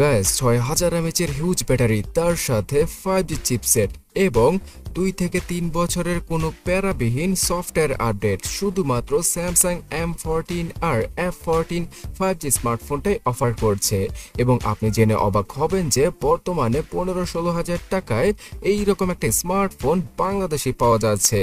Guys ৬০০০ এমএচের huge battery, তার সাথে 5G chipset এবং 2 থেকে 3 বছরের কোনো প্যারাবিহীন সফটওয়্যার আপডেট শুধুমাত্র স্যামসাং M14 আর F14 5G স্মার্টফোনটাই অফার করছে। এবং আপনি জেনে অবাক হবেন যে বর্তমানে ১৫-১৬ হাজার টাকায় এইরকম একটা স্মার্টফোন বাংলাদেশে পাওয়া যাচ্ছে,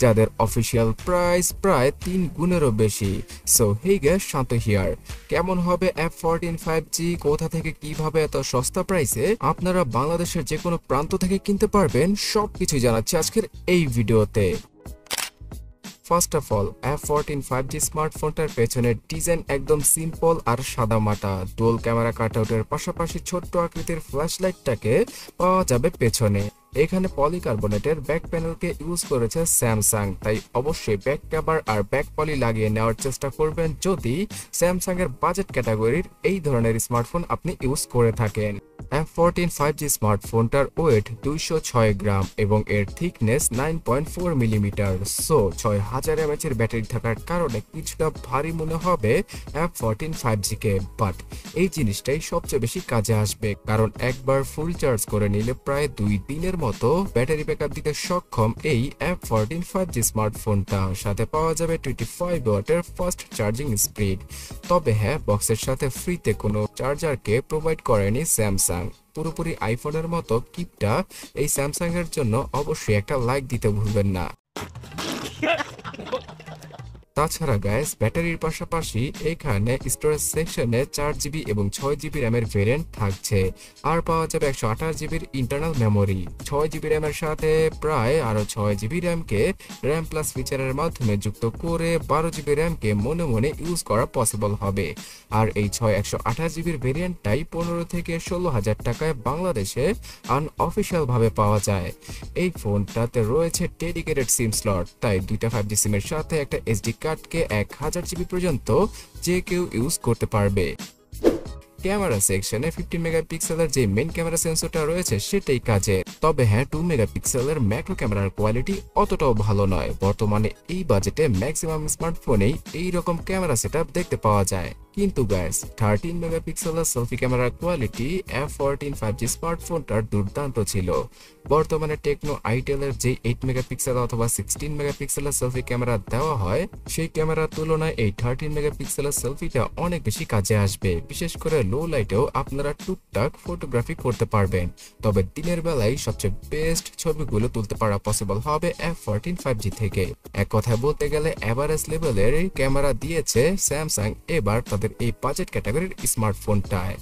যাদের অফিসিয়াল প্রাইস প্রায় 3 গুণেরও বেশি। So hey guys, Shanto here. কেমন হবে F14 5G, কোথা থেকে কিভাবে এত সস্তা প্রাইসে আপনারা বাংলাদেশের যে কোনো প্রান্ত থেকে কিনতে পারবেন, সবকিছু জানাচ্ছি আজকের এই ভিডিওতে। First of all, F14 5G স্মার্টফোনটার পেছনের ডিজাইন একদম সিম্পল আর সাদামাটা। ডুয়াল ক্যামেরা কাটআউটের পাশাপাশি ছোট্ট আকৃতির ফ্ল্যাশলাইটটাকে পাওয়া যাবে পেছনে। এখানে পলিকার্বনেটের ব্যাক প্যানেলকে ইউজ করেছে স্যামসাং, তাই অবশ্যই ব্যাক কভার আর ব্যাক পলি লাগিয়ে নেওয়ার চেষ্টা করবেন যদি স্যামসাং এর বাজেট ক্যাটাগরির এই ধরনের স্মার্টফোন আপনি ইউজ করে থাকেন। F14 5G স্মার্টফোনটার ওয়েট 206 গ্রাম এবং এর থিকনেস 9.4 মিলিমিটার। সো ৬০০০ এমএচের ব্যাটারি থাকার কারণে কিছুটা ভারী মনে হবে F14 5G কে, বাট এই জিনিসটাই সবচেয়ে বেশি কাজে আসবে, কারণ একবার ফুল চার্জ করে নিলে প্রায় 2 দিনের মতো ব্যাটারি ব্যাকআপ দিতে সক্ষম এই F14 5G স্মার্টফোনটা। সাথে পাওয়া যাবে 25 ওয়াটের ফাস্ট চার্জিং স্পিড। তবে হ্যাঁ, বক্সের সাথে ফ্রিতে কোনো চার্জারকে প্রোভাইড করেনি স্যামসাং। পুরোপুরি আইফোনের মতো কিপটা এই স্যামসাং এর জন্য অবশ্যই একটা লাইক দিতে ভুলবেন না। তাছাড়া গাইস, ব্যাটারির পাশাপাশি এখানে স্টোরেজ সেকশনে 4GB এবং 6GB র্যামের ভেরিয়েন্ট থাকছে, আর পাওয়া যাবে 128GBর ইন্টারনাল মেমোরি। 6GB র্যামের সাথে প্রায় আরো 6GB র্যামকে র্যাম প্লাস ফিচারের মাধ্যমে যুক্ত করে 12GB র্যামকে মনে মনে ইউজ করা পসিবল হবে। আর এই 128GBর ভেরিয়েন্টটাই 15 থেকে 16 হাজার টাকায় বাংলাদেশে আনঅফিশিয়াল ভাবে পাওয়া যায়। এই ফোনটাতে রয়েছে ডেডিকেটেড সিম স্লট, তাই দুইটা 5G সিমের সাথে একটা SD কার্ডকে 1000GB পর্যন্ত যে কেউ ইউজ করতে পারবে। ক্যামেরা সেকশনে 15 মেগাপিক্সেলের যে মেইন ক্যামেরা সেন্সরটা রয়েছে সেটাই কাজে। তবে হ্যাঁ, 2 মেগাপিক্সেলের ম্যাক্রো ক্যামেরার কোয়ালিটি অতটাও ভালো নয়। বর্তমানে এই বাজেটে ম্যাক্সিমাম স্মার্টফোনেই এইরকম ক্যামেরা সেটআপ দেখতে পাওয়া যায়। কিন্তু গাইস, 13 মেগাপিক্সেলের সেলফি ক্যামেরার কোয়ালিটি F14 5G স্মার্টফোনটার দুর্দান্ত ছিল। বর্তমানে টেকনো আইটেলের যে 8 মেগাপিক্সেল অথবা 16 মেগাপিক্সেলের সেলফি ক্যামেরা দেওয়া হয়, সেই ক্যামেরার তুলনায় এই 13 মেগাপিক্সেলের সেলফিটা অনেক বেশি কাজে আসবে। বিশেষ করে লো লাইটেও আপনারা টুকটাক ফটোগ্রাফি করতে পারবেন। তবে দিনের বেলায় সবচেয়ে বেস্ট ছবিগুলো তুলতে পারা পসিবল হবে F14 5G থেকে। এক কথায় বলতে গেলে এভারেজ লেভেলের ক্যামেরা দিয়েছে স্যামসাং এবার তাদের এই বাজেট ক্যাটাগরির স্মার্টফোনটায়।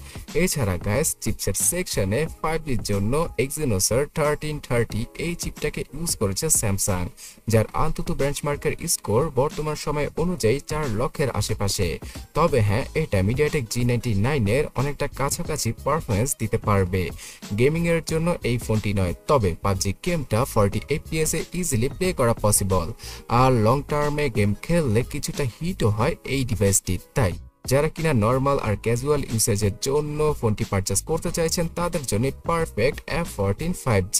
এছাড়া গাইস, চিপসেট সেকশনে 5Gর জন্য এক্সিনোসের 1330 এই চিপটাকে ইউজ করেছে স্যামসাং, যার আন্তত বেঞ্চমার্কের স্কোর বর্তমান সময় অনুযায়ী 4 লক্ষের আশেপাশে। তবে হ্যাঁ, এটা মিডিয়াটেক G99 এর অনেকটা কাছাকাছি পারফরমেন্স দিতে পারবে। গেমিং এর জন্য এই ফোনটি নয়, তবে PUBG গেমটা 40 FPS এ ইজিলি প্লে করা পসিবল। আর লং টার্মে গেম খেললে কিছুটা হিটও হয় এই ডিভাইসটি। তাই যারা কিনা নর্মাল আর ক্যাজুয়াল ইউসেজের জন্য ফোনটি পারচেস করতে চাইছেন, তাদের জন্য পারফেক্ট F14 5G।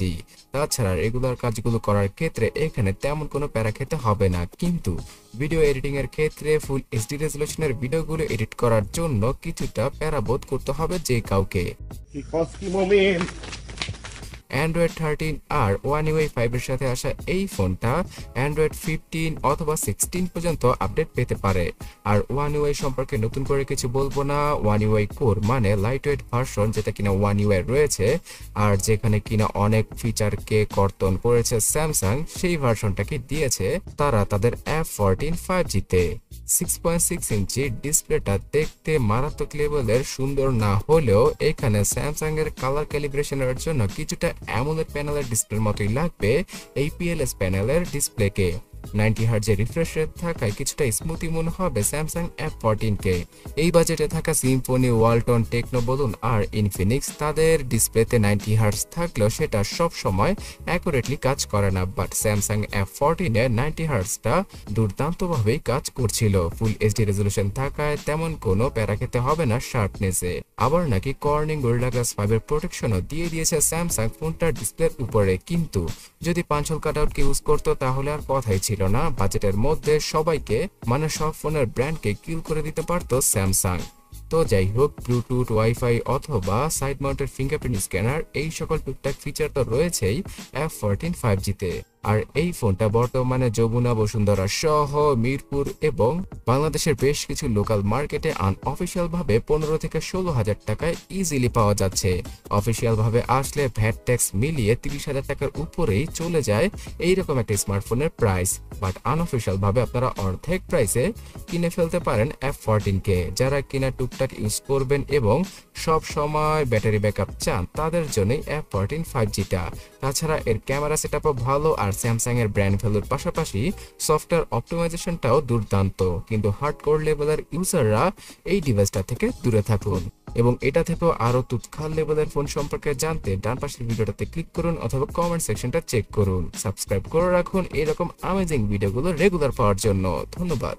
তাছাড়া রেগুলার কাজগুলো করার ক্ষেত্রে এখানে তেমন কোনো প্যারা খেতে হবে না, কিন্তু ভিডিও এডিটিং এর ক্ষেত্রে ফুল HD রেজলিউশনের ভিডিওগুলো এডিট করার জন্য কিছুটা প্যারা বোধ করতে হবে যে কাউকে। অ্যান্ড্রয়েড 13 আর One UI 5 এর সাথে আসা এই ফোনটা অ্যান্ড্রয়েড 15 অথবা 16 পর্যন্ত আপডেট পেতে পারে। আর One UI সম্পর্কে নতুন করে কিছু বলবো না। One UI কোর মানে লাইটওয়েট ভার্সন, যেটা কিনা One UI রয়েছে আর যেখানে কিনা অনেক ফিচারকে কর্তন করেছে স্যামসাং, সেই ভার্সনটাকে দিয়েছে তারা তাদের F14 5G তে। 6.6 ইঞ্চি ডিসপ্লেটা দেখতে মারাত্মক লেভেলের সুন্দর না হলেও এখানে স্যামসাং এর কালার ক্যালিব্রেশনের জন্য কিছুটা অ্যামোলেড প্যানেলের ডিসপ্লের মতোই লাগবে এই PLS প্যানেলের ডিসপ্লেকে। 90 হার্জের রিফ্রেশ রেট থাকায় কিছুটা স্মুথি মনে হবে স্যামসাং F14 কে। এই বাজেটে থাকা সিম্ফনি, ওয়ালটন, টেকনো বলুন আর ইনফিনিক্স, তাদের ডিসপ্লেতে 90 হার্জ থাকলেও সেটা সব সময় অ্যাকুরেটলি কাজ করে না, বাট স্যামসাং F14 এর 90 হার্জটা দুর্দান্তভাবেই কাজ করছিল। ফুল HD রেজলিউশন থাকায় তেমন কোনো প্যারা খেতে হবে না শার্পনেসে। আবার নাকি কর্নিং গরিলা গ্লাস 5 এর প্রোটেকশনও দিয়ে দিয়েছে স্যামসাং ফোনটার ডিসপ্লের উপরে, কিন্তু যদি পাঁচল কাটআউটকে ইউজ করতো তাহলে আর কথাই ছিল না। বাজেটের মধ্যে সবাইকে মানে সব ফোনের ব্র্যান্ডকে কিল করে দিতে পারতো স্যামসাং। তো যাই হোক, ব্লুটুথ, ওয়াইফাই অথবা সাইড মাউন্টেড ফিঙ্গারপ্রিন্ট স্ক্যানার এই সকল টুকটাক ফিচার তো রয়েছেই F14 5G তে। আর এই ফোনটা বর্তমানে যমুনা, বসুন্ধরা সহ মিরপুর এবং বাংলাদেশের বেশ কিছু লোকাল মার্কেটে আনঅফিসিয়াল ভাবে 15 থেকে 16,000 টাকায় ইজিলি পাওয়া যাচ্ছে। অফিসিয়াল ভাবে আসলে ভ্যাট ট্যাক্স মিলিয়ে 30,000 টাকার উপরেই চলে যায় এইরকম একটা স্মার্টফোনের প্রাইস। বাট আনঅফিসিয়াল ভাবে আপনারা অর্ধেক প্রাইসে কিনে ফেলতে পারেন F14 কে। যারা কিনা টুকটাক ইউজ করবেন এবং সব সময় ব্যাটারি ব্যাকআপ চান, তাদের জন্যই F14 5G টা। তাছাড়া এর ক্যামেরা সেটআপও ভালো, আর স্যামসাং এর ব্র্যান্ড ভ্যালুর পাশাপাশি সফটওয়্যার অপটিমাইজেশনটাও দুর্দান্ত। কিন্তু হার্ডকোর লেভেলের ইউজাররা এই ডিভাইসটা থেকে দূরে থাকুন। এবং এটা থেকেও আরো তুৎকাল লেভেলের ফোন সম্পর্কে জানতে ডান পাশের ভিডিওটাতে ক্লিক করুন অথবা কমেন্ট সেকশনটা চেক করুন। সাবস্ক্রাইব করে রাখুন এরকম অ্যামেজিং ভিডিওগুলো রেগুলার পাওয়ার জন্য। ধন্যবাদ।